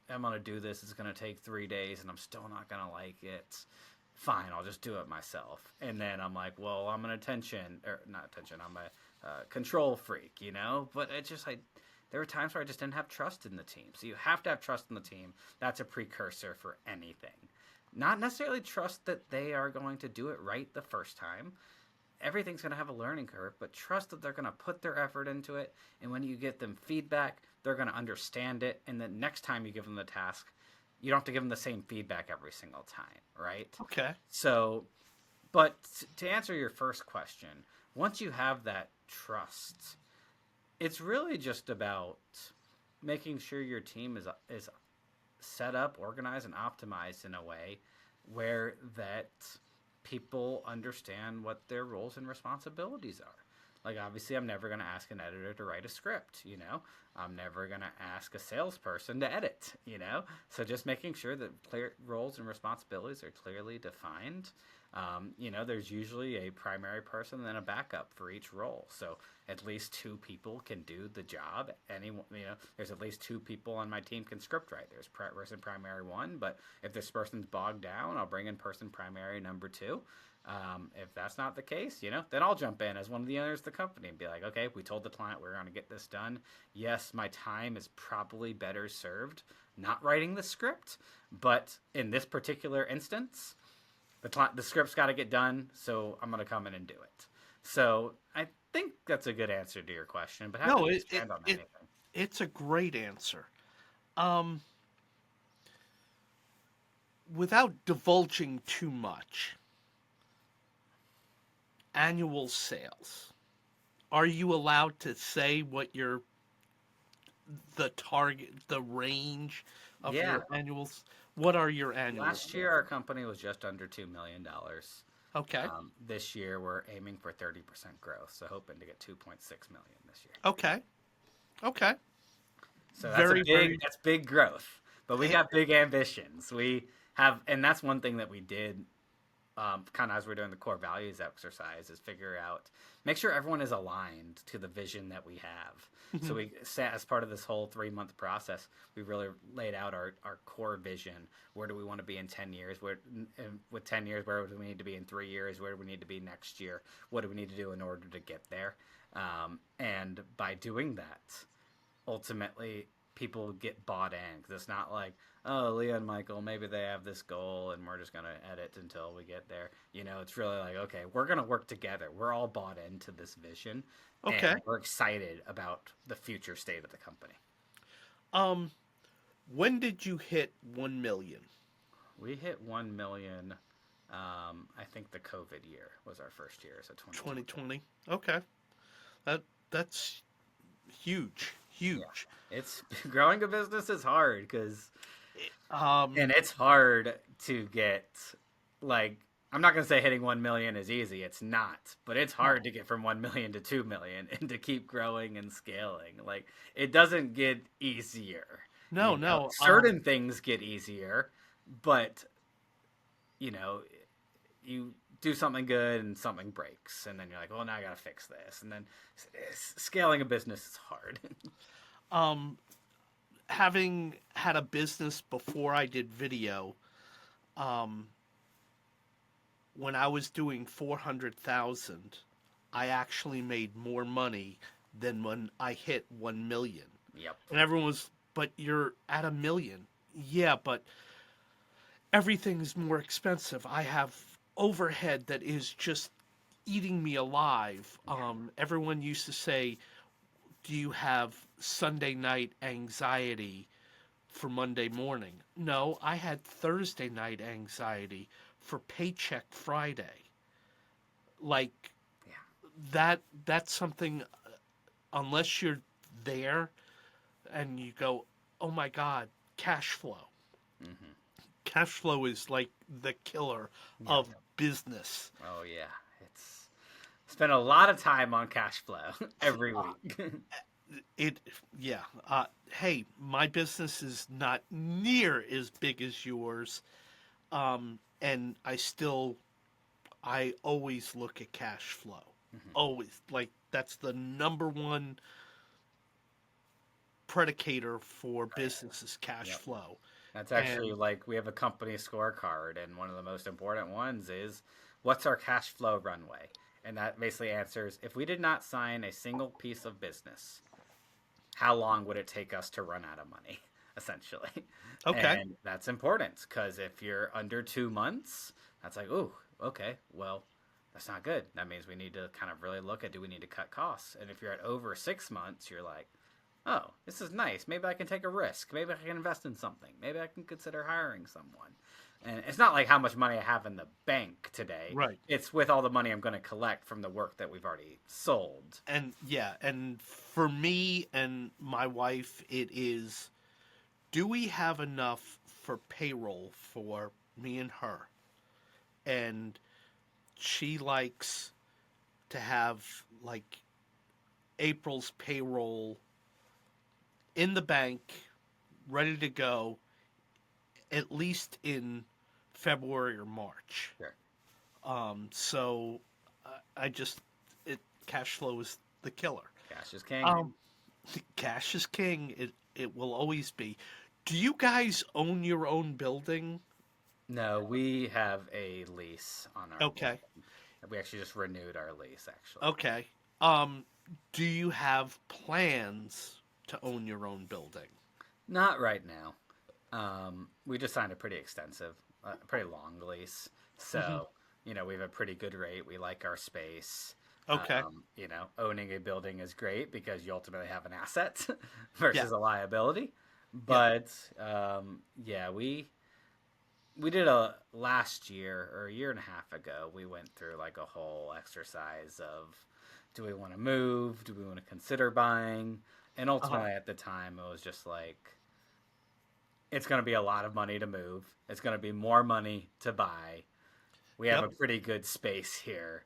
Speaker 3: I'm gonna do this. It's gonna take 3 days, and I'm still not gonna like it. Fine, I'll just do it myself." And then I'm like, "Well, I'm an I'm a control freak, But it's just there were times where I just didn't have trust in the team. So you have to have trust in the team. That's a precursor for anything. Not necessarily trust that they are going to do it right the first time. Everything's going to have a learning curve, but trust that they're going to put their effort into it. And when you get them feedback, they're going to understand it. And then next time you give them the task, you don't have to give them the same feedback every single time, right?
Speaker 1: Okay.
Speaker 3: So, but to answer your first question, once you have that trust, it's really just about making sure your team is set up, organized, and optimized in a way where that people understand what their roles and responsibilities are. Obviously, I'm never going to ask an editor to write a script, I'm never going to ask a salesperson to edit, So just making sure that clear roles and responsibilities are clearly defined. There's usually a primary person and then a backup for each role. So at least two people can do the job. There's at least two people on my team can script write. There's person primary one, but if this person's bogged down, I'll bring in person primary number two. If that's not the case, then I'll jump in as one of the owners of the company and be like, okay, we told the client we're going to get this done. Yes, my time is probably better served not writing the script, but in this particular instance, the script's got to get done, so I'm going to come in and do it. So I think that's a good answer to your question, but happy to expand on anything.
Speaker 1: It's a great answer. Without divulging too much, annual sales. Are you allowed to say what the target, the range of your annuals? What are your annuals?
Speaker 3: Last year, our company was just under $2 million.
Speaker 1: Okay.
Speaker 3: This year, we're aiming for 30% growth, so hoping to get 2.6 million this year.
Speaker 1: Okay.
Speaker 3: So that's big growth, but we got big ambitions. And that's one thing that we did, kind of as we're doing the core values exercise, is make sure everyone is aligned to the vision that we have. Mm-hmm. So we sat as part of this whole 3-month process, we really laid out our core vision. Where do we want to be in 10 years? With 10 years, where do we need to be in 3 years? Where do we need to be next year? What do we need to do in order to get there? And by doing that, ultimately, people get bought in, because it's not like, oh, Leo and Michael, maybe they have this goal and we're just going to edit until we get there. It's really like, okay, we're going to work together. We're all bought into this vision.
Speaker 1: Okay.
Speaker 3: And we're excited about the future state of the company.
Speaker 1: When did you hit 1 million?
Speaker 3: We hit 1 million. I think the COVID year was our first year. So
Speaker 1: 2020. Okay. That's huge. Yeah.
Speaker 3: It's growing a business is hard because, and it's hard to get, I'm not going to say hitting 1 million is easy. It's not, but it's hard to get from 1 million to 2 million and to keep growing and scaling. It doesn't get easier.
Speaker 1: No.
Speaker 3: Certain things get easier, but you do something good and something breaks, and then you're like, well, now I got to fix this. And then scaling a business is hard.
Speaker 1: Having had a business before I did video, when I was doing 400,000, I actually made more money than when I hit 1 million.
Speaker 3: Yep.
Speaker 1: And everyone was, but you're at 1 million. Yeah, but everything's more expensive. I have overhead that is just eating me alive. Everyone used to say, do you have Sunday night anxiety for Monday morning? No, I had Thursday night anxiety for paycheck Friday. That's something, unless you're there and you go, oh my God, cash flow. Mm-hmm. Cash flow is like the killer of business.
Speaker 3: Oh yeah. Spend a lot of time on cash flow every week.
Speaker 1: Hey, my business is not near as big as yours, and I always look at cash flow. Mm-hmm. Always, that's the number one predicator for business is cash flow.
Speaker 3: That's actually we have a company scorecard, and one of the most important ones is what's our cash flow runway? And that basically answers, if we did not sign a single piece of business, how long would it take us to run out of money, essentially?
Speaker 1: Okay.
Speaker 3: And that's important, because if you're under 2 months, that's like, ooh, okay, well, that's not good. That means we need to kind of really look at, do we need to cut costs? And if you're at over 6 months, you're like, oh, this is nice. Maybe I can take a risk. Maybe I can invest in something. Maybe I can consider hiring someone. And it's not like how much money I have in the bank today.
Speaker 1: Right.
Speaker 3: It's with all the money I'm going to collect from the work that we've already sold.
Speaker 1: And for me and my wife, it is, do we have enough for payroll for me and her? And she likes to have April's payroll in the bank, ready to go, at least in February or March.
Speaker 3: Sure.
Speaker 1: So I just cash flow is the killer.
Speaker 3: Cash is king.
Speaker 1: Um, Cash is king. It will always be. Do you guys own your own building?
Speaker 3: No, we have a lease on our
Speaker 1: Okay.
Speaker 3: building. We actually just renewed our lease, actually.
Speaker 1: Okay. Um, do you have plans to own your own building?
Speaker 3: Not right now. We just signed a pretty extensive, pretty long lease.
Speaker 1: Hmm.
Speaker 3: So, we have a pretty good rate. We like our space.
Speaker 1: Okay.
Speaker 3: Owning a building is great because you ultimately have an asset
Speaker 1: Yeah.
Speaker 3: versus a liability.
Speaker 1: Yep.
Speaker 3: But yeah, we did a last year or a year and a half ago. We went through like a whole exercise of, do we want to move? Do we want to consider buying? And
Speaker 1: Uh-huh.
Speaker 3: ultimately, at the time, it was just like, it's going to be a lot of money to move. It's going to be more money to buy. We have
Speaker 1: Yep.
Speaker 3: a pretty good space here.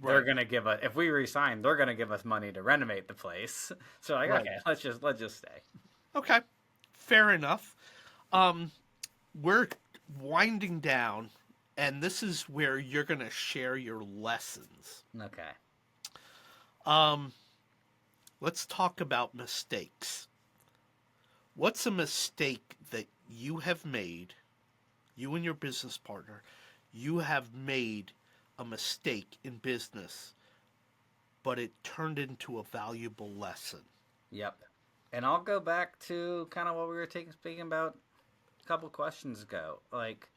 Speaker 3: They're
Speaker 1: Right.
Speaker 3: going to give us, if we resign, they're going to give us money to renovate the place. So like,
Speaker 1: Right.
Speaker 3: okay, let's just stay.
Speaker 1: Okay. Fair enough. Um, we're winding down, and this is where you're going to share your lessons.
Speaker 3: Okay.
Speaker 1: Um, let's talk about mistakes. What's a mistake that you have made, you and your business partner, you have made a mistake in business, but it turned into a valuable lesson?
Speaker 3: Yep. And I'll go back to kind of what we were speaking about a couple questions ago. Like,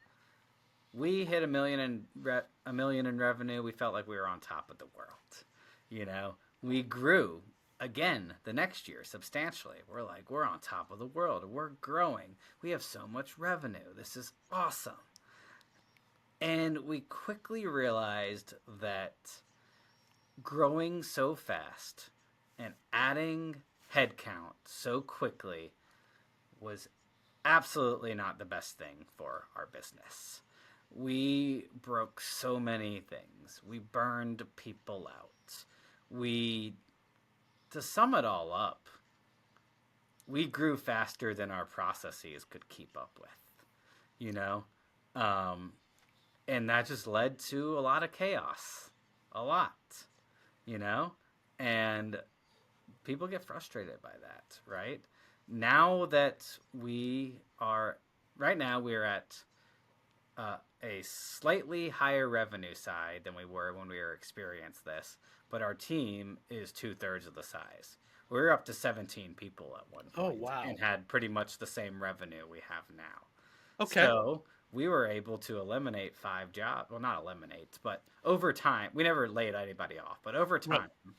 Speaker 3: we hit a million in revenue. We felt like we were on top of the world. We grew again the next year substantially. We're like, we're on top of the world. We're growing. We have so much revenue. This is awesome. And we quickly realized that growing so fast and adding headcount so quickly was absolutely not the best thing for our business. We broke so many things. We burned people out. We, to sum it all up, we grew faster than our processes could keep up with, you know? Um, and that just led to a lot of chaos. A lot, you know? And people get frustrated by that, right? Now that we are, right now we're at a slightly higher revenue side than we were when we were experienced this, but our team is 2/3 of the size. We were up to 17 people at one
Speaker 1: Oh,
Speaker 3: point and
Speaker 1: wow.
Speaker 3: had pretty much the same revenue we have now.
Speaker 1: Okay.
Speaker 3: So we were able to eliminate 5 jobs. Well, not eliminate, but over time, we never laid anybody off, but over
Speaker 1: Right.
Speaker 3: time,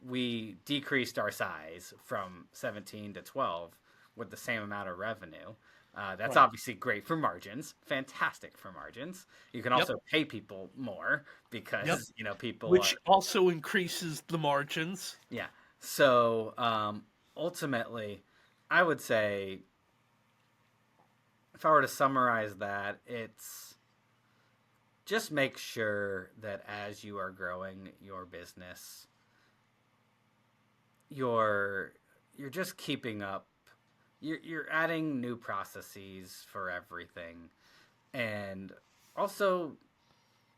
Speaker 3: we decreased our size from 17 to 12 with the same amount of revenue. That's
Speaker 1: Right.
Speaker 3: obviously great for margins, fantastic for margins. You can
Speaker 1: Yep.
Speaker 3: also pay people more
Speaker 1: Yep.
Speaker 3: because, people are,
Speaker 1: Which also increases the margins.
Speaker 3: yeah. So ultimately, I would say if I were to summarize that, it's just make sure that as you are growing your business, you're you're just keeping up. You're adding new processes for everything, and also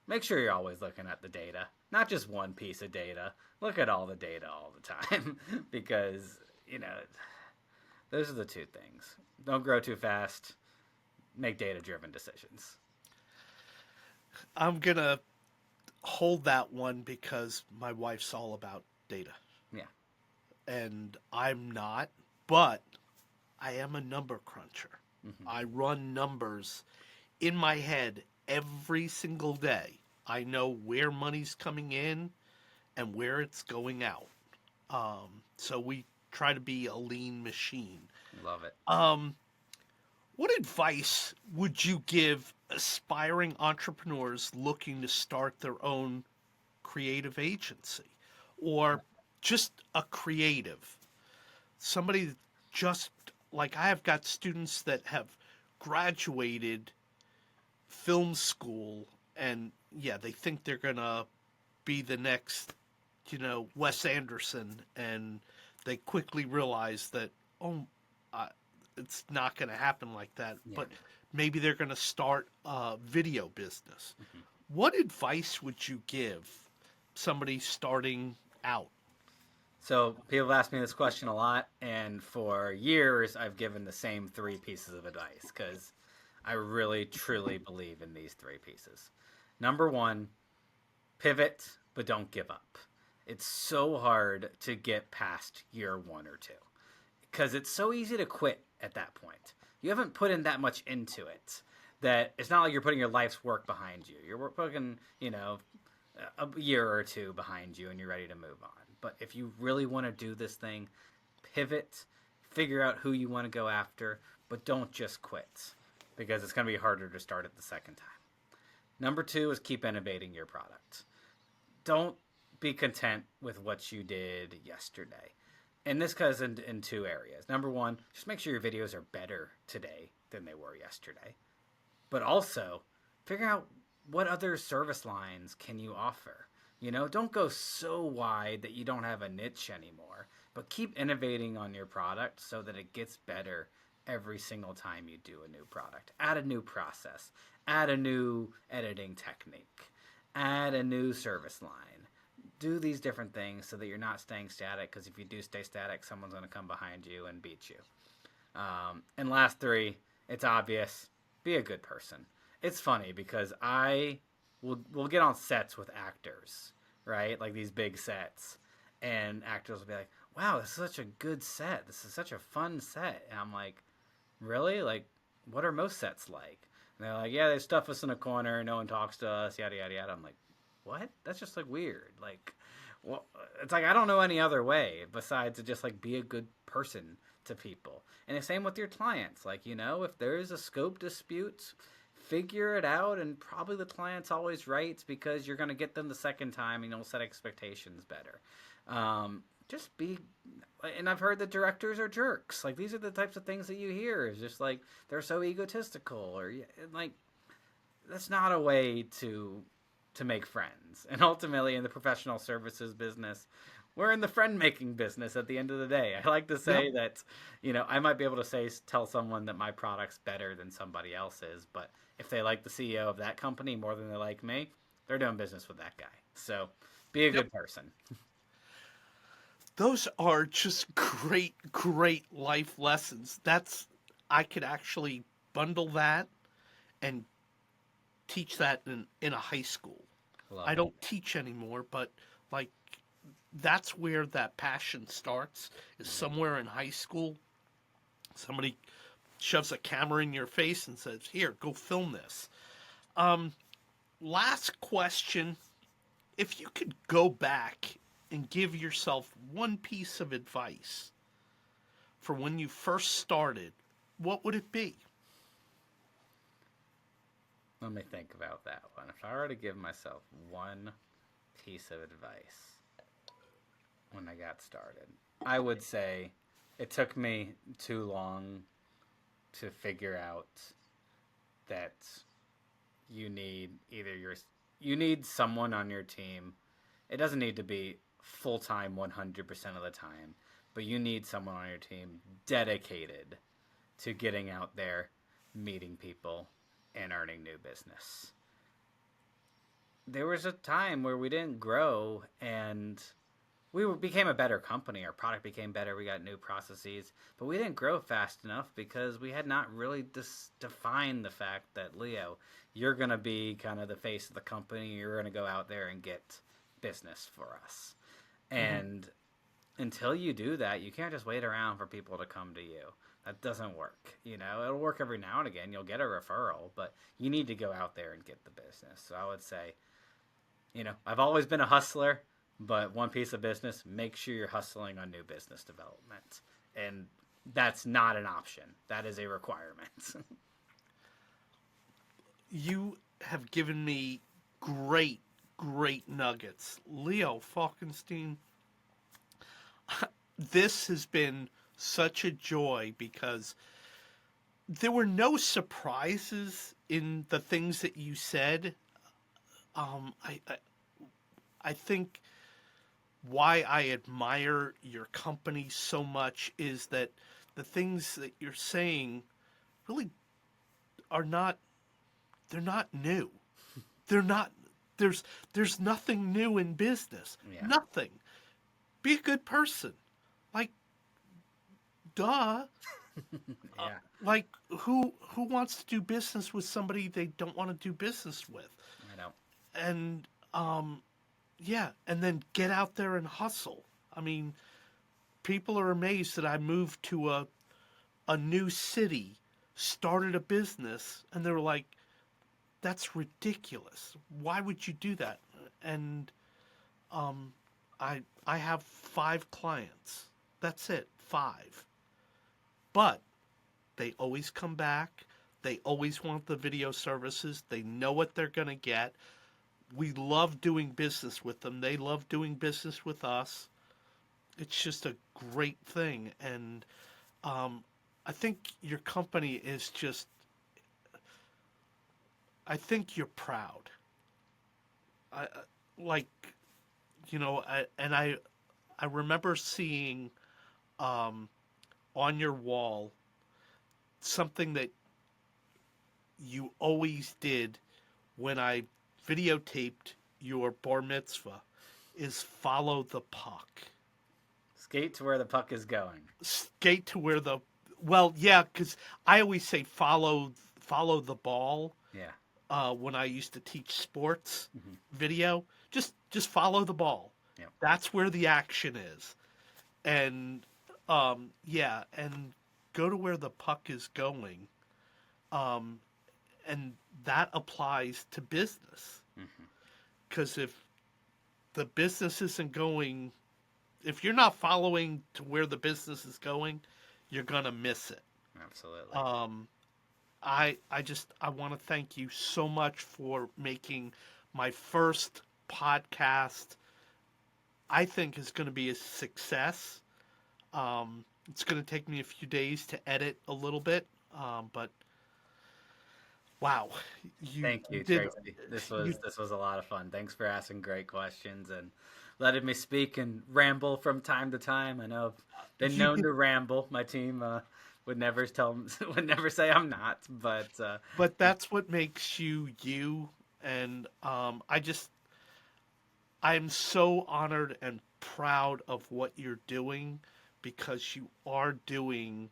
Speaker 3: make sure you're always looking at the data, not just one piece of data. Look at all the data all the time because those are the two things. Don't grow too fast. Make data-driven decisions.
Speaker 1: I'm going to hold that one because my wife's all about data
Speaker 3: Yeah.
Speaker 1: and I'm not, but I am a number cruncher.
Speaker 3: Hmm.
Speaker 1: I run numbers in my head every single day. I know where money's coming in and where it's going out. So we try to be a lean machine.
Speaker 3: Love it.
Speaker 1: Um, what advice would you give aspiring entrepreneurs looking to start their own creative agency or just a creative? Somebody that just like I have got students that have graduated film school and yeah, they think they're going to be the next, Wes Anderson, and they quickly realize that, oh, uh, it's not going to happen like that.
Speaker 3: Yeah.
Speaker 1: But maybe they're going to start a video business.
Speaker 3: Hmm.
Speaker 1: What advice would you give somebody starting out?
Speaker 3: So people have asked me this question a lot, and for years I've given the same three pieces of advice because I really truly believe in these three pieces. Number one, pivot, but don't give up. It's so hard to get past year one or two because it's so easy to quit at that point. You haven't put in that much into it that it's not like you're putting your life's work behind you. You're putting, a year or two behind you and you're ready to move on. But if you really want to do this thing, pivot, figure out who you want to go after, but don't just quit because it's going to be harder to start it the second time. Number two is keep innovating your product. Don't be content with what you did yesterday. And this goes in two areas. Number one, just make sure your videos are better today than they were yesterday. But also, figure out what other service lines can you offer. Don't go so wide that you don't have a niche anymore, but keep innovating on your product so that it gets better every single time you do a new product. Add a new process, add a new editing technique, add a new service line. Do these different things so that you're not staying static, because if you do stay static, someone's going to come behind you and beat you. And last three, it's obvious, be a good person. It's funny because we'll get on sets with actors, right? Like these big sets. And actors will be like, wow, this is such a good set. This is such a fun set. And I'm like, really? Like, what are most sets like? And they're like, yeah, they stuff us in a corner. No one talks to us, yada, yada, yada. I'm like, what? That's just like weird. Like, well, it's like I don't know any other way besides to just like be a good person to people. And the same with your clients. Like, if there is a scope dispute, figure it out, and probably the client's always right because you're going to get them the second time and you'll set expectations better. Just be, and I've heard that directors are jerks. Like, these are the types of things that you hear. It's just like, they're so egotistical, or like, that's not a way to make friends. And ultimately in the professional services business, we're in the friend making business at the end of the day. I like to say that, I might be able to tell someone that my product's better than somebody else's, but if they like the CEO of that company more than they like me, they're doing business with that guy. So be a good person.
Speaker 1: Those are just great, great life lessons. I could actually bundle that and teach that in a high school. I don't teach anymore, but like that's where that passion starts, is somewhere in high school. Somebody shoves a camera in your face and says, here, go film this. Last question. If you could go back and give yourself one piece of advice for when you first started, what would it be?
Speaker 3: Let me think about that one. If I were to give myself one piece of advice when I got started, I would say it took me too long to figure out that you need someone on your team. It doesn't need to be full-time 100% of the time, but you need someone on your team dedicated to getting out there, meeting people, and earning new business. There was a time where we didn't grow and became a better company. Our product became better. We got new processes, but we didn't grow fast enough because we had not really defined the fact that, Leo, you're going to be kind of the face of the company. You're going to go out there and get business for us. And until you do that, you can't just wait around for people to come to you. That doesn't work. It'll work every now and again. You'll get a referral, but you need to go out there and get the business. So I would say, I've always been a hustler, but one piece of business, make sure you're hustling on new business development. And that's not an option. That is a requirement.
Speaker 1: You have given me great, great nuggets. Leo Falkenstein, this has been such a joy because there were no surprises in the things that you said. I think why I admire your company so much is that the things that you're saying really they're not new. there's nothing new in business.
Speaker 3: Yeah.
Speaker 1: Nothing. Be a good person. Like, duh.
Speaker 3: Yeah.
Speaker 1: Like, who wants to do business with somebody they don't want to do business with?
Speaker 3: I know.
Speaker 1: And yeah, and then get out there and hustle. I mean, people are amazed that I moved to a new city, started a business, and they were like, "That's ridiculous. Why would you do that?" And I have 5 clients. That's it, 5. But they always come back. They always want the video services. They know what they're going to get. We love doing business with them. They love doing business with us. It's just a great thing. And I think your company is just, I think you're proud. I like, you know, I remember seeing on your wall something that you always did when I videotaped your bar mitzvah is follow the puck.
Speaker 3: Skate to where the puck is going.
Speaker 1: Skate to where the, well, yeah, because I always say follow the ball.
Speaker 3: Yeah.
Speaker 1: When I used to teach sports video, just follow the ball.
Speaker 3: Yep.
Speaker 1: That's where the action is. And yeah, and go to where the puck is going. And that applies to business. Because if the business isn't going, if you're not following to where the business is going, you're going to miss it.
Speaker 3: Absolutely.
Speaker 1: I want to thank you so much for making my first podcast. I think is going to be a success. It's going to take me a few days to edit a little bit, but wow,
Speaker 3: Thank you,
Speaker 1: did,
Speaker 3: Tracy. This was a lot of fun. Thanks for asking great questions and letting me speak and ramble from time to time. I know I've been known to ramble. My team would never say I'm not,
Speaker 1: but that's what makes you you. And I'm so honored and proud of what you're doing, because you are doing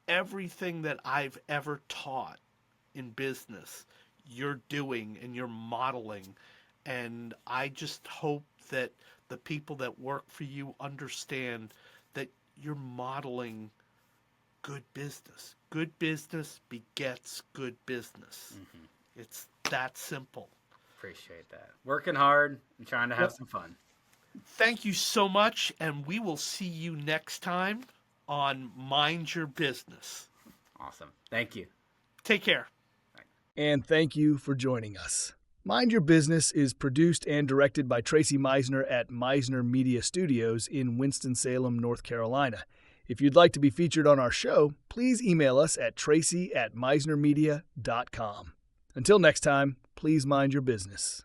Speaker 1: everything that I've ever taught in business. You're doing and you're modeling. And I just hope that the people that work for you understand that you're modeling good business. Good business begets good business. It's that simple.
Speaker 3: Appreciate that. Working hard and trying to have some fun.
Speaker 1: Thank you so much, and we will see you next time on Mind Your Business.
Speaker 3: Awesome. Thank you.
Speaker 1: Take care.
Speaker 2: And thank you for joining us. Mind Your Business is produced and directed by Tracy Meisner at Meisner Media Studios in Winston-Salem, North Carolina. If you'd like to be featured on our show, please email us at tracy@meisnermedia.com. Until next time, please mind your business.